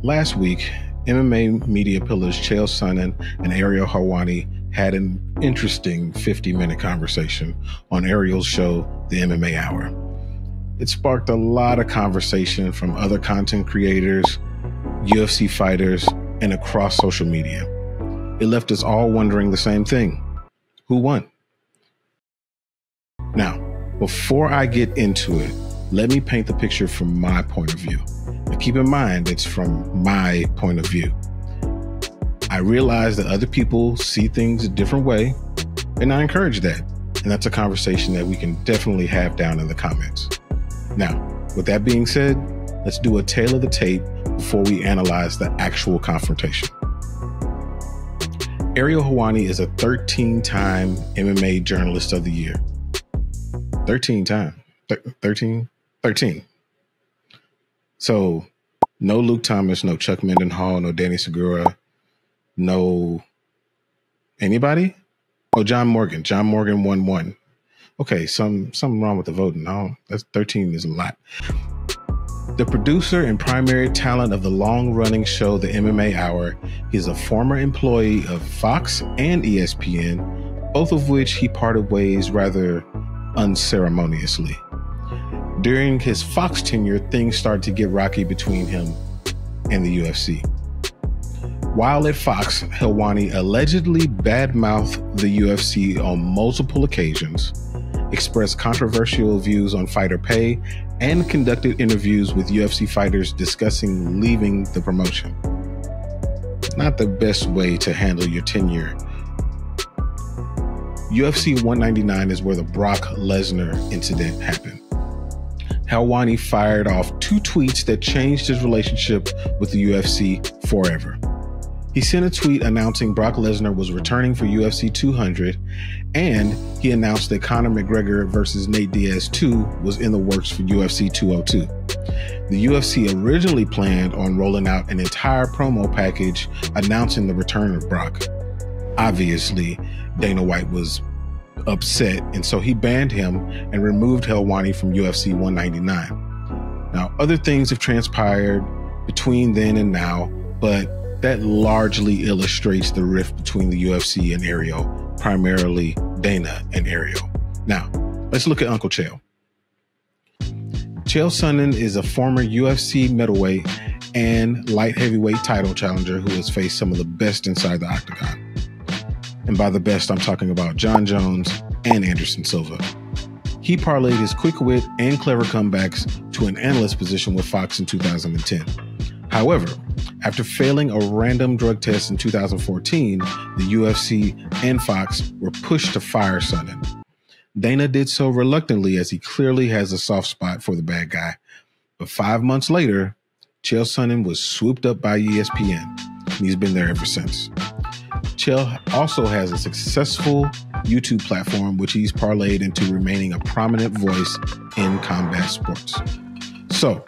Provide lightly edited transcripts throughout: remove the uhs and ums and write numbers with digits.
Last week, MMA media pillars Chael Sonnen and Ariel Helwani had an interesting 50-minute conversation on Ariel's show, the MMA Hour. It sparked a lot of conversation from other content creators, UFC fighters, and across social media. It left us all wondering the same thing. Who won? Now, before I get into it, let me paint the picture from my point of view. Now, keep in mind, it's from my point of view. I realize that other people see things a different way, and I encourage that. And that's a conversation that we can definitely have down in the comments. Now, with that being said, let's do a tail of the tape before we analyze the actual confrontation. Ariel Helwani is a 13-time MMA Journalist of the Year. 13 times. 13? So, no Luke Thomas, no Chuck Mendenhall, no Danny Segura, no anybody? Oh, John Morgan. John Morgan won one. Okay, something wrong with the voting. No, that's 13 is a lot. The producer and primary talent of the long-running show, the MMA Hour, is a former employee of Fox and ESPN, both of which he parted ways rather unceremoniously. During his Fox tenure, things started to get rocky between him and the UFC. While at Fox, Heelwani allegedly badmouthed the UFC on multiple occasions, expressed controversial views on fighter pay, and conducted interviews with UFC fighters discussing leaving the promotion. Not the best way to handle your tenure. UFC 199 is where the Brock Lesnar incident happened. Heelwani fired off 2 tweets that changed his relationship with the UFC forever. He sent a tweet announcing Brock Lesnar was returning for UFC 200, and he announced that Conor McGregor versus Nate Diaz 2 was in the works for UFC 202. The UFC originally planned on rolling out an entire promo package announcing the return of Brock. Obviously, Dana White was upset, and so he banned him and removed Heelwani from UFC 199. Now, other things have transpired between then and now, but that largely illustrates the rift between the UFC and Ariel, primarily Dana and Ariel. Now, let's look at Uncle Chael. Chael Sonnen is a former UFC middleweight and light heavyweight title challenger who has faced some of the best inside the octagon. And by the best, I'm talking about John Jones and Anderson Silva. He parlayed his quick wit and clever comebacks to an analyst position with Fox in 2010. However, after failing a random drug test in 2014, the UFC and Fox were pushed to fire Sonnen. Dana did so reluctantly, as he clearly has a soft spot for the bad guy. But 5 months later, Chael Sonnen was swooped up by ESPN, and he's been there ever since. Chael also has a successful YouTube platform, which he's parlayed into remaining a prominent voice in combat sports. So,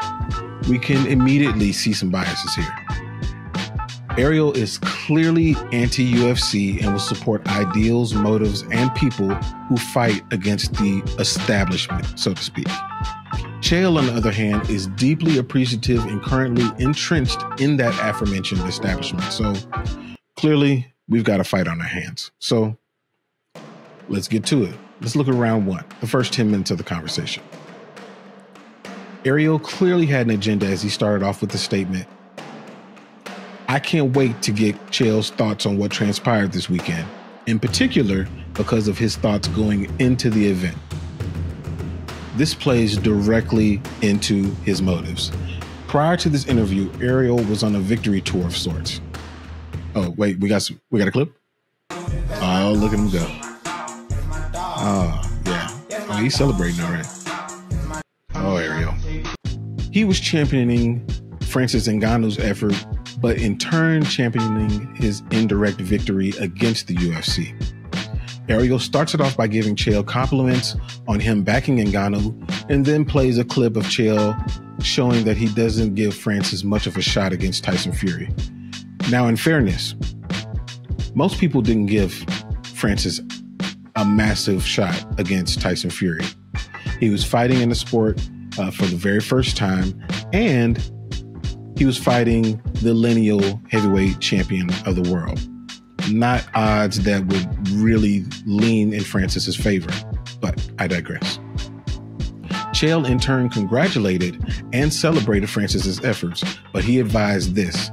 we can immediately see some biases here. Ariel is clearly anti-UFC and will support ideals, motives, and people who fight against the establishment, so to speak. Chael, on the other hand, is deeply appreciative and currently entrenched in that aforementioned establishment. So clearly, we've got a fight on our hands. So let's get to it. Let's look at round 1, the first 10 minutes of the conversation. Ariel clearly had an agenda as he started off with the statement, "I can't wait to get Chael's thoughts on what transpired this weekend, in particular because of his thoughts going into the event." This plays directly into his motives. Prior to this interview, Ariel was on a victory tour of sorts. Oh, wait, we got a clip? Oh, look at him go. Oh, yeah. Oh, he's celebrating already. Oh, Ariel. He was championing Francis Ngannou's effort, but in turn championing his indirect victory against the UFC. Ariel starts it off by giving Chael compliments on him backing Ngannou, and then plays a clip of Chael showing that he doesn't give Francis much of a shot against Tyson Fury. Now, in fairness, most people didn't give Francis a massive shot against Tyson Fury. He was fighting in the sport for the very first time, and he was fighting the lineal heavyweight champion of the world. Not odds that would really lean in Francis's favor, but I digress. Chael in turn congratulated and celebrated Francis's efforts, but he advised this: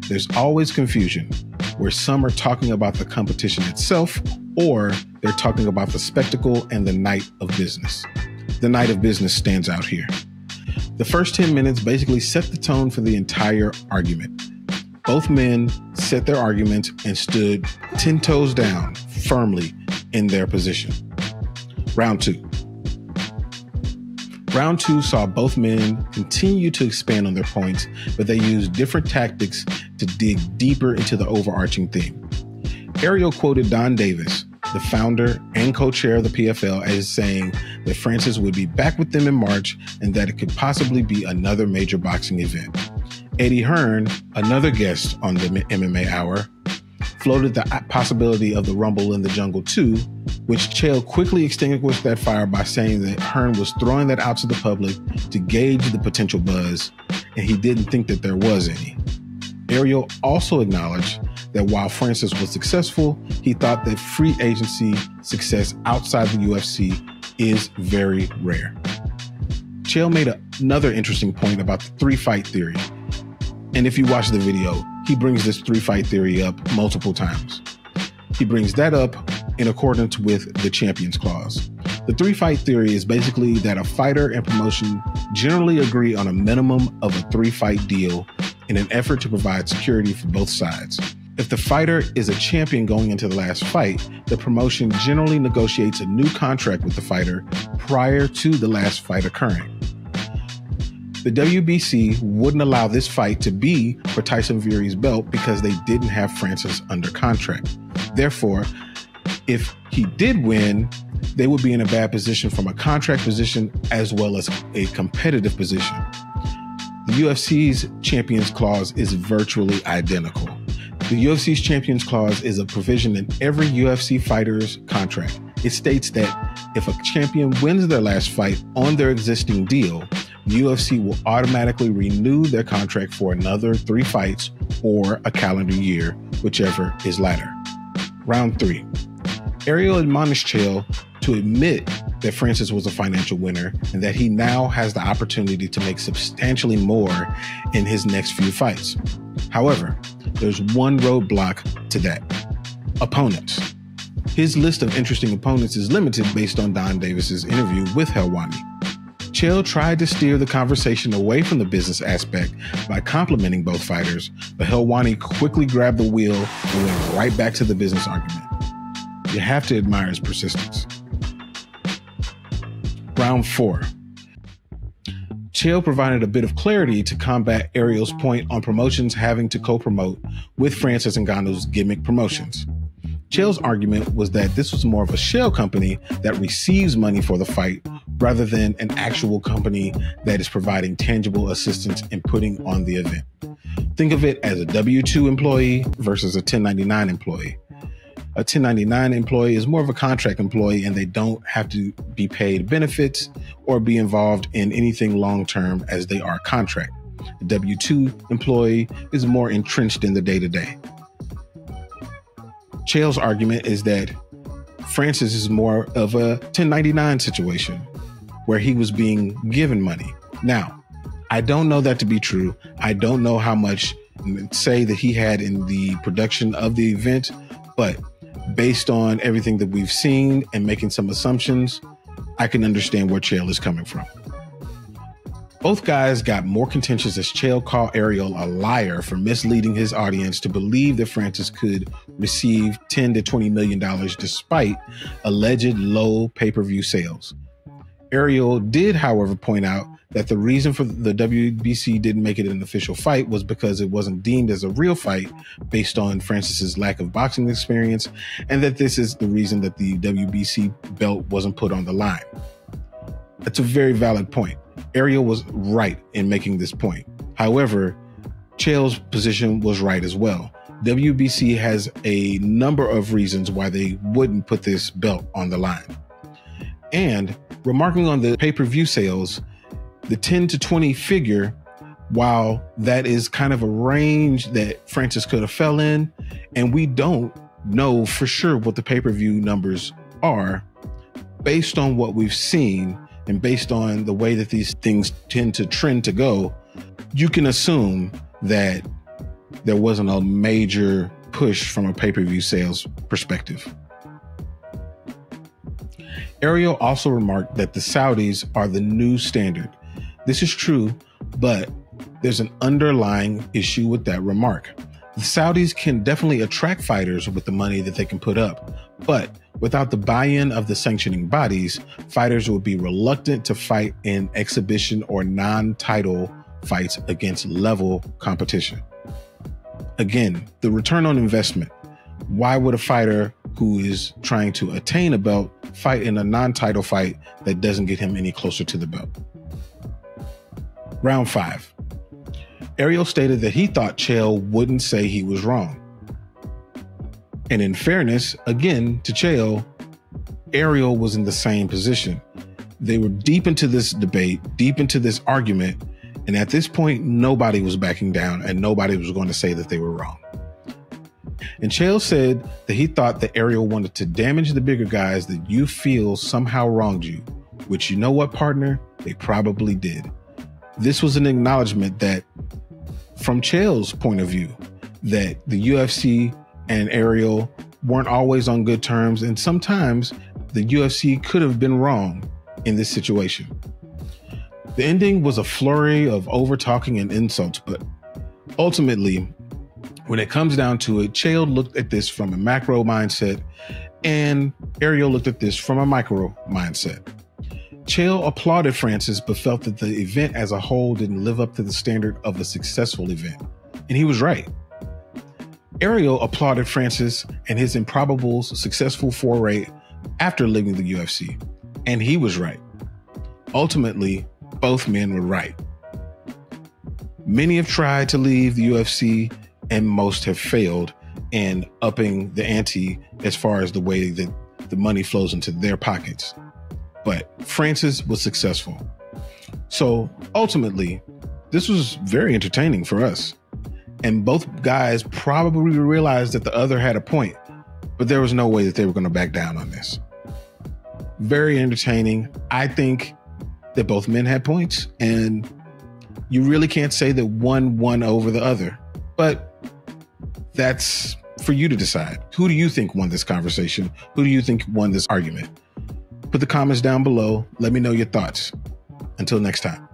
there's always confusion where some are talking about the competition itself, or they're talking about the spectacle and the night of business. The night of business stands out here. The first 10 minutes basically set the tone for the entire argument. Both men set their argument and stood 10 toes down firmly in their position. Round 2. Round 2 saw both men continue to expand on their points, but they used different tactics to dig deeper into the overarching theme. Ariel quoted Don Davis, the founder and co-chair of the PFL, as saying that Francis would be back with them in March and that it could possibly be another major boxing event. Eddie Hearn, another guest on the MMA Hour, floated the possibility of the Rumble in the Jungle 2, which Chael quickly extinguished that fire by saying that Hearn was throwing that out to the public to gauge the potential buzz, and he didn't think that there was any. Ariel also acknowledged that while Francis was successful, he thought that free agency success outside the UFC is very rare. Chael made another interesting point about the 3-fight theory. And if you watch the video, he brings this 3-fight theory up multiple times. He brings that up in accordance with the Champions Clause. The 3-fight theory is basically that a fighter and promotion generally agree on a minimum of a 3-fight deal in an effort to provide security for both sides. If the fighter is a champion going into the last fight, the promotion generally negotiates a new contract with the fighter prior to the last fight occurring. The WBC wouldn't allow this fight to be for Tyson Fury's belt because they didn't have Francis under contract. Therefore, if he did win, they would be in a bad position from a contract position as well as a competitive position. The UFC's Champions Clause is virtually identical. The UFC's Champions Clause is a provision in every UFC fighter's contract. It states that if a champion wins their last fight on their existing deal, the UFC will automatically renew their contract for another 3 fights or a calendar year, whichever is latter. Round 3. Ariel admonished Chael to admit that Francis was a financial winner and that he now has the opportunity to make substantially more in his next few fights. However, there's one roadblock to that: opponents. His list of interesting opponents is limited based on Don Davis's interview with Helwani. Chael tried to steer the conversation away from the business aspect by complimenting both fighters, but Heelwani quickly grabbed the wheel and went right back to the business argument. You have to admire his persistence. Round 4. Chael provided a bit of clarity to combat Ariel's point on promotions having to co-promote with Francis Ngannou's gimmick promotions. Chael's argument was that this was more of a shell company that receives money for the fight rather than an actual company that is providing tangible assistance in putting on the event. Think of it as a W-2 employee versus a 1099 employee. A 1099 employee is more of a contract employee and they don't have to be paid benefits or be involved in anything long-term as they are contract. A W-2 employee is more entrenched in the day-to-day. Chael's argument is that Francis is more of a 1099 situation where he was being given money. Now, I don't know that to be true. I don't know how much say that he had in the production of the event, but based on everything that we've seen and making some assumptions, I can understand where Chael is coming from. Both guys got more contentious as Chael called Ariel a liar for misleading his audience to believe that Francis could receive $10 to $20 million despite alleged low pay-per-view sales. Ariel did, however, point out that the reason for the WBC didn't make it an official fight was because it wasn't deemed as a real fight based on Francis's lack of boxing experience, and that this is the reason that the WBC belt wasn't put on the line. That's a very valid point. Ariel was right in making this point. However, Chael's position was right as well. WBC has a number of reasons why they wouldn't put this belt on the line. And Remarking on the pay-per-view sales, the 10 to 20 figure, while that is kind of a range that Francis could have fell in, and we don't know for sure what the pay-per-view numbers are, based on what we've seen and based on the way that these things tend to trend to go, you can assume that there wasn't a major push from a pay-per-view sales perspective. Ariel also remarked that the Saudis are the new standard. This is true, but there's an underlying issue with that remark. The Saudis can definitely attract fighters with the money that they can put up, but without the buy-in of the sanctioning bodies, fighters would be reluctant to fight in exhibition or non-title fights against level competition. Again, the return on investment. Why would a fighter who is trying to attain a belt fight in a non-title fight that doesn't get him any closer to the belt? Round 5. Ariel stated that he thought Chael wouldn't say he was wrong. And in fairness, again, to Chael, Ariel was in the same position. They were deep into this debate, deep into this argument, and at this point, nobody was backing down and nobody was going to say that they were wrong. And Chael said that he thought that Ariel wanted to damage the bigger guys that you feel somehow wronged you, which, you know what, partner? They probably did. This was an acknowledgement that, from Chael's point of view, that the UFC and Ariel weren't always on good terms, and sometimes the UFC could have been wrong in this situation. The ending was a flurry of over-talking and insults, but ultimately, when it comes down to it, Chael looked at this from a macro mindset, and Ariel looked at this from a micro mindset. Chael applauded Francis, but felt that the event as a whole didn't live up to the standard of a successful event. And he was right. Ariel applauded Francis and his improbable successful foray after leaving the UFC. And he was right. Ultimately, both men were right. Many have tried to leave the UFC and most have failed in upping the ante as far as the way that the money flows into their pockets. But Francis was successful. So ultimately, this was very entertaining for us. And both guys probably realized that the other had a point, but there was no way that they were going to back down on this. Very entertaining. I think that both men had points, and you really can't say that one won over the other. But that's for you to decide. Who do you think won this conversation? Who do you think won this argument? Put the comments down below. Let me know your thoughts. Until next time.